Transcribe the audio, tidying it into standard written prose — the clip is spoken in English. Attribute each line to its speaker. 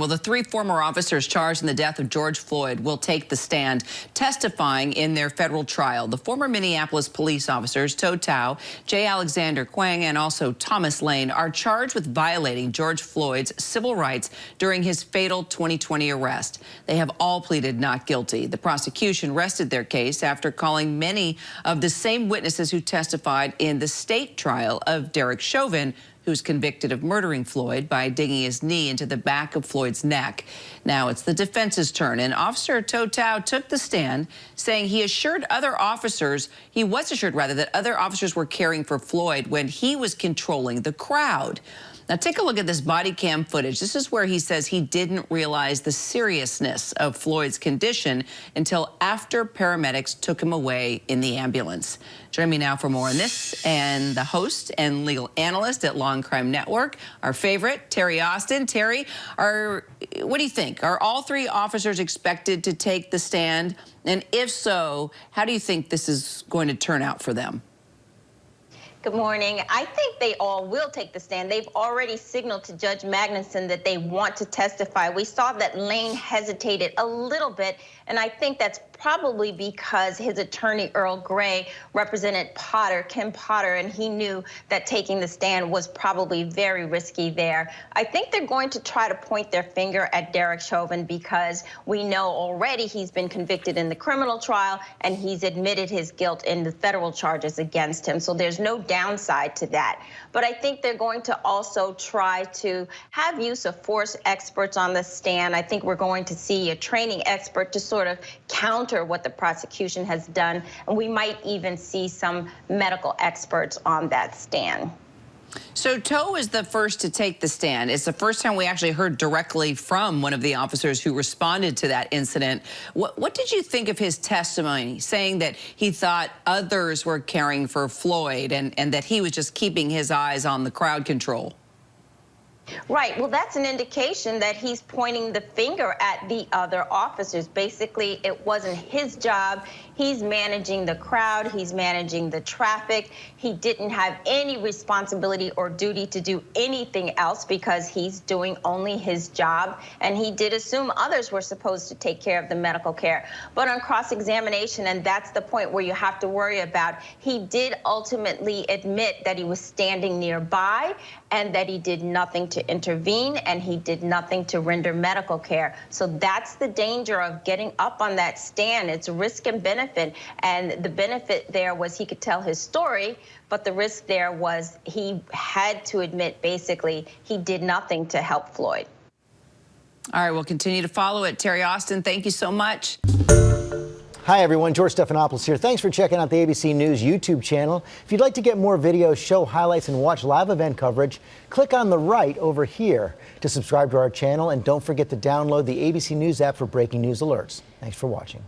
Speaker 1: Well, the three former officers charged in the death of George Floyd will take the stand, testifying in their federal trial. The former Minneapolis police officers, Thao, J. Alexander Quang, and also Thomas Lane, are charged with violating George Floyd's civil rights during his fatal 2020 arrest. They have all pleaded not guilty. The prosecution rested their case after calling many of the same witnesses who testified in the state trial of Derek Chauvin, who's convicted of murdering Floyd by digging his knee into the back of Floyd's neck. Now it's the defense's turn, and Officer Thao took the stand, saying he was assured that other officers were caring for Floyd when he was controlling the crowd. Now take a look at this body cam footage. This is where he says he didn't realize the seriousness of Floyd's condition until after paramedics took him away in the ambulance. Join me now for more on this, and the host and legal analyst at Law and Crime Network, our favorite, Terri Austin. Terri, what do you think? Are all three officers expected to take the stand? And if so, how do you think this is going to turn out for them?
Speaker 2: Good morning. I think they all will take the stand. They've already signaled to Judge Magnuson that they want to testify. We saw that Lane hesitated a little bit, and I think that's probably because his attorney, Earl Gray, represented Kim Potter, and he knew that taking the stand was probably very risky there. I think they're going to try to point their finger at Derek Chauvin because we know already he's been convicted in the criminal trial and he's admitted his guilt in the federal charges against him. So there's no downside to that. But I think they're going to also try to have use of force experts on the stand. I think we're going to see a training expert to sort of counter what the prosecution has done, and we might even see some medical experts on that stand.
Speaker 1: So Thao is the first to take the stand. It's the first time we actually heard directly from one of the officers who responded to that incident. What did you think of his testimony, saying that he thought others were caring for Floyd and that he was just keeping his eyes on the crowd control?
Speaker 2: Right. Well, that's an indication that he's pointing the finger at the other officers. Basically, it wasn't his job. He's managing the crowd. He's managing the traffic. He didn't have any responsibility or duty to do anything else because he's doing only his job. And he did assume others were supposed to take care of the medical care. But on cross-examination, and that's the point where you have to worry about, he did ultimately admit that he was standing nearby and that he did nothing to intervene and he did nothing to render medical care. So that's the danger of getting up on that stand. It's risk and benefit. And the benefit there was he could tell his story, but the risk there was he had to admit basically he did nothing to help Floyd.
Speaker 1: All right, we'll continue to follow it. Terri Austin, thank you so much.
Speaker 3: Hi, everyone. George Stephanopoulos here. Thanks for checking out the ABC News YouTube channel. If you'd like to get more videos, show highlights, and watch live event coverage, click on the right over here to subscribe to our channel. And don't forget to download the ABC News app for breaking news alerts. Thanks for watching.